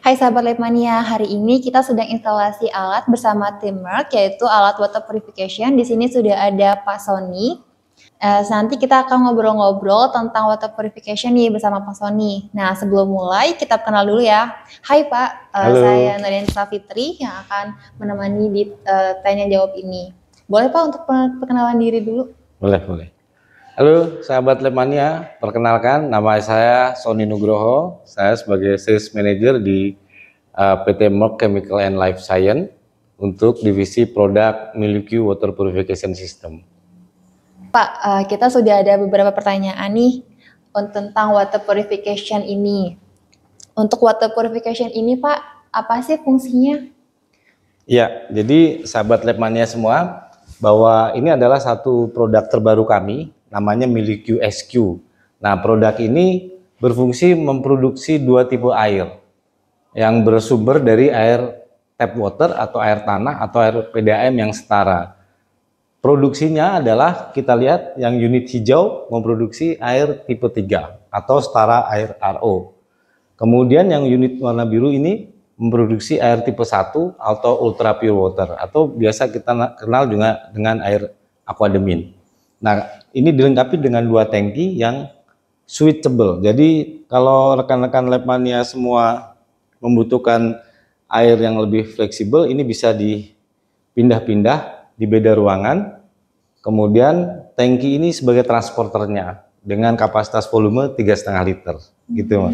Hai sahabat Labmania, hari ini kita sedang instalasi alat bersama tim Merck, yaitu alat water purification. Di sini sudah ada Pak Sony. Nanti kita akan ngobrol-ngobrol tentang water purification nih bersama Pak Sony. Nah, sebelum mulai kita kenal dulu ya. Hai Pak, Halo. saya Nurien Safitri yang akan menemani di tanya jawab ini. Boleh Pak untuk perkenalan diri dulu? Boleh. Halo sahabat Labmania, perkenalkan nama saya Sony Nugroho. Saya sebagai Sales Manager di PT Merck Chemical and Life Science untuk divisi produk Milky Water Purification System. Pak, kita sudah ada beberapa pertanyaan nih tentang water purification ini. Untuk water purification ini Pak, apa sih fungsinya? Ya, jadi sahabat Labmania semua, bahwa ini adalah satu produk terbaru kami, namanya Milky SQ. Nah, produk ini berfungsi memproduksi dua tipe air yang bersumber dari air tap water atau air tanah atau air PDAM yang setara. Produksinya adalah kita lihat yang unit hijau memproduksi air tipe 3 atau setara air RO. Kemudian yang unit warna biru ini memproduksi air tipe 1 atau ultra pure water atau biasa kita kenal juga dengan air aquademin. Nah, ini dilengkapi dengan dua tangki yang switchable. Jadi kalau rekan-rekan Labmania semua membutuhkan air yang lebih fleksibel, ini bisa dipindah-pindah di beda ruangan. Kemudian tangki ini sebagai transporternya dengan kapasitas volume 3,5 liter gitu.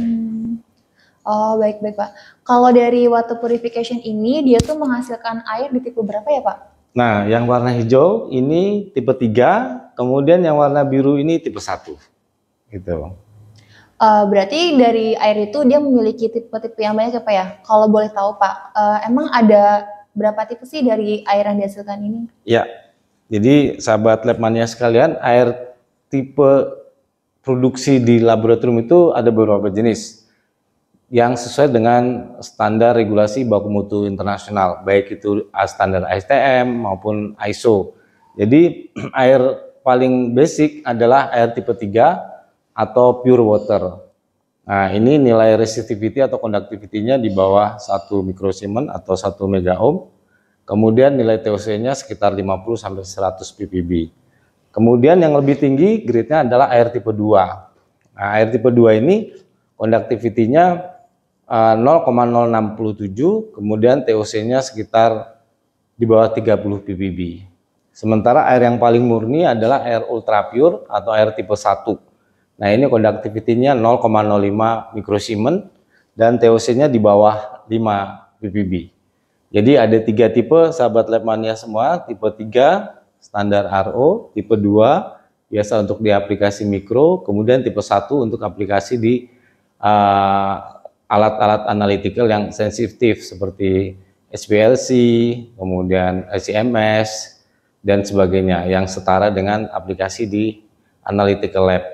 Oh, baik Pak. Kalau dari water purification ini, dia tuh menghasilkan air di tipe berapa ya Pak? Nah, yang warna hijau ini tipe 3, kemudian yang warna biru ini tipe 1. Gitu. Berarti dari air itu dia memiliki tipe-tipe yang banyak ya Pak ya? Kalau boleh tahu Pak, emang ada berapa tipe sih dari air yang dihasilkan ini? Ya, jadi sahabat Labmania sekalian, air tipe produksi di laboratorium itu ada beberapa jenis yang sesuai dengan standar regulasi baku mutu internasional, baik itu standar ASTM maupun ISO. Jadi air paling basic adalah air tipe 3 atau pure water. Nah, ini nilai resistivity atau conductivity-nya di bawah 1 mikrosiemens atau 1 megaohm. Kemudian nilai TOC-nya sekitar 50 sampai 100 ppb. Kemudian yang lebih tinggi grade-nya adalah air tipe 2. Nah, air tipe 2 ini conductivity-nya 0,067, kemudian TOC-nya sekitar di bawah 30 ppb. Sementara air yang paling murni adalah air ultra pure atau air tipe 1. Nah, ini conductivity-nya 0,05 mikrosiemens dan TOC-nya di bawah 5 ppb. Jadi ada 3 tipe sahabat Labmania semua, tipe 3 standar RO, tipe 2 biasa untuk di aplikasi mikro, kemudian tipe 1 untuk aplikasi di alat-alat analytical yang sensitif seperti HPLC, kemudian ICMS, dan sebagainya yang setara dengan aplikasi di analytical lab.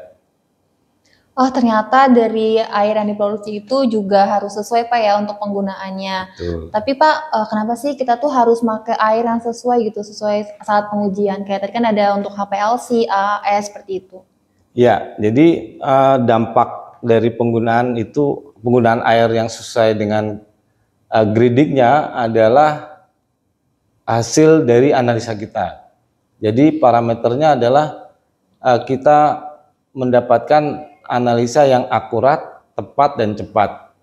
Oh, ternyata dari air yang diproduksi itu juga harus sesuai Pak ya untuk penggunaannya. Betul. Tapi Pak, kenapa sih kita tuh harus pakai air yang sesuai gitu, sesuai saat pengujian? Kayak tadi kan ada untuk HPLC, AAS, seperti itu. Ya, jadi dampak dari penggunaan air yang sesuai dengan gradingnya adalah hasil dari analisa kita. Jadi parameternya adalah kita mendapatkan analisa yang akurat, tepat, dan cepat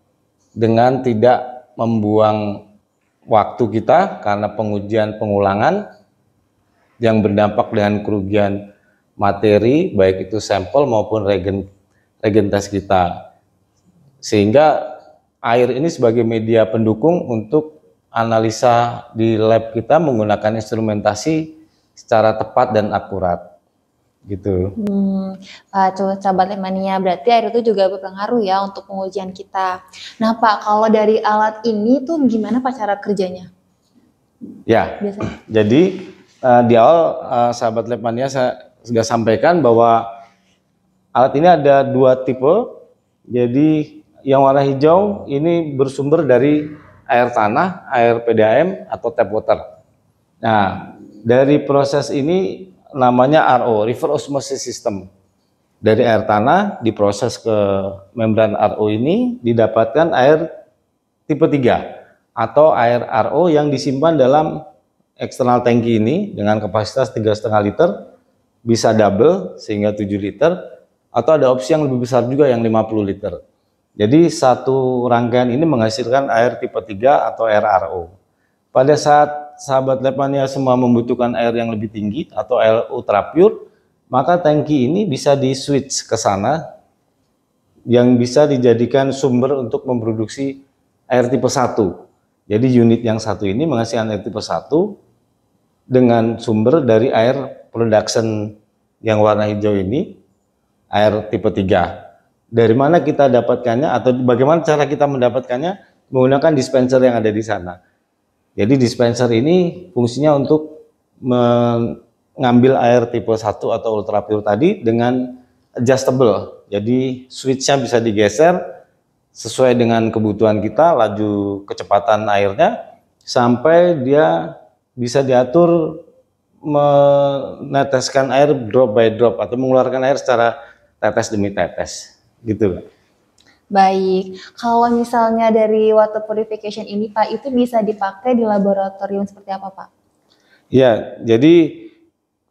dengan tidak membuang waktu kita karena pengujian pengulangan yang berdampak dengan kerugian materi baik itu sampel maupun reagen tes kita, sehingga air ini sebagai media pendukung untuk analisa di lab kita menggunakan instrumentasi secara tepat dan akurat gitu. Sahabat Labmania, berarti air itu juga berpengaruh ya untuk pengujian kita. Nah Pak, kalau dari alat ini tuh gimana Pak cara kerjanya? Ya, Biasanya. jadi di awal sahabat Labmania saya sudah sampaikan bahwa alat ini ada dua tipe. Jadi yang warna hijau ini bersumber dari air tanah, air PDAM atau tap water. Nah, dari proses ini namanya RO, reverse osmosis system. Dari air tanah diproses ke membran RO ini, didapatkan air tipe 3 atau air RO yang disimpan dalam eksternal tangki ini dengan kapasitas 3,5 liter, bisa double sehingga 7 liter, atau ada opsi yang lebih besar juga yang 50 liter. Jadi satu rangkaian ini menghasilkan air tipe 3 atau air RO. Pada saat sahabat Lepmania semua membutuhkan air yang lebih tinggi atau air ultra pure, maka tangki ini bisa di switch ke sana yang bisa dijadikan sumber untuk memproduksi air tipe 1. Jadi unit yang satu ini menghasilkan air tipe 1 dengan sumber dari air production yang warna hijau ini, air tipe 3. Dari mana kita dapatkannya atau bagaimana cara kita mendapatkannya? Menggunakan dispenser yang ada di sana. Jadi dispenser ini fungsinya untuk mengambil air tipe 1 atau ultra pure tadi dengan adjustable. Jadi switchnya bisa digeser sesuai dengan kebutuhan kita, laju kecepatan airnya, sampai dia bisa diatur meneteskan air drop by drop atau mengeluarkan air secara tetes demi tetes gitu. Baik, kalau misalnya dari water purification ini Pak, itu bisa dipakai di laboratorium seperti apa Pak? Ya, jadi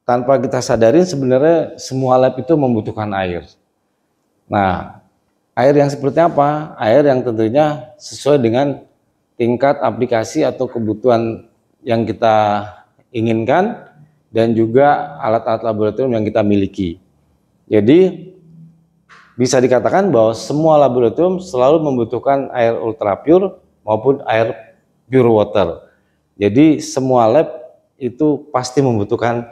tanpa kita sadarin sebenarnya semua lab itu membutuhkan air. Nah, air yang seperti apa? Air yang tentunya sesuai dengan tingkat aplikasi atau kebutuhan yang kita inginkan dan juga alat-alat laboratorium yang kita miliki. Jadi bisa dikatakan bahwa semua laboratorium selalu membutuhkan air ultra pure maupun air pure water. Jadi semua lab itu pasti membutuhkan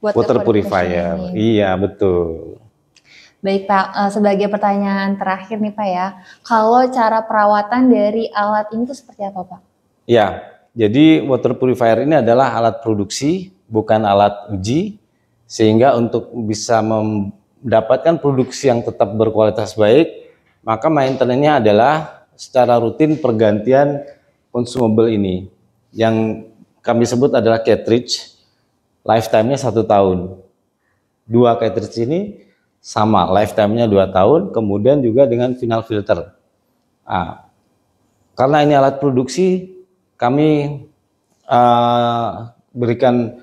water purifier. Iya, betul. Baik Pak, sebagai pertanyaan terakhir nih Pak ya, kalau cara perawatan dari alat ini tuh seperti apa Pak? Ya, jadi water purifier ini adalah alat produksi, bukan alat uji, sehingga untuk bisa mendapatkan produksi yang tetap berkualitas baik, maka maintenance-nya adalah secara rutin pergantian consumable ini, yang kami sebut adalah cartridge, lifetime-nya 1 tahun. 2 cartridge ini sama, lifetime-nya 2 tahun, kemudian juga dengan final filter. Nah, karena ini alat produksi, kami berikan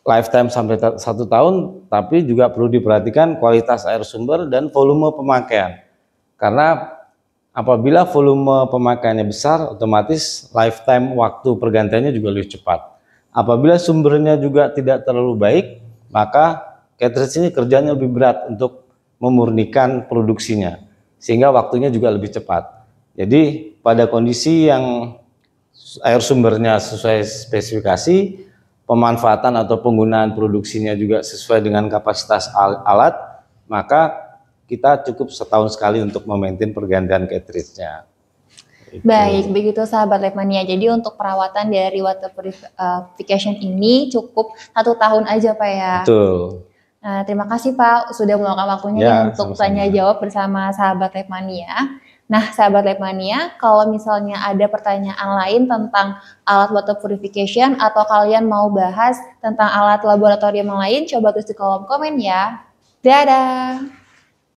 lifetime sampai 1 tahun, tapi juga perlu diperhatikan kualitas air sumber dan volume pemakaian. Karena apabila volume pemakaiannya besar, otomatis lifetime waktu pergantiannya juga lebih cepat. Apabila sumbernya juga tidak terlalu baik, maka cartridge ini kerjanya lebih berat untuk memurnikan produksinya, sehingga waktunya juga lebih cepat. Jadi pada kondisi yang air sumbernya sesuai spesifikasi, pemanfaatan atau penggunaan produksinya juga sesuai dengan kapasitas alat, maka kita cukup setahun sekali untuk memaintain pergantian cartridge-nya. Baik, begitu sahabat Lepmania. Jadi untuk perawatan dari water purification ini cukup 1 tahun aja Pak ya? Betul. Nah, terima kasih Pak sudah meluangkan waktunya Ya, untuk sama-sama. tanya jawab bersama sahabat Lepmania. Nah, sahabat Lepmania, kalau misalnya ada pertanyaan lain tentang alat water purification atau kalian mau bahas tentang alat laboratorium yang lain, coba tulis di kolom komen ya. Dadah!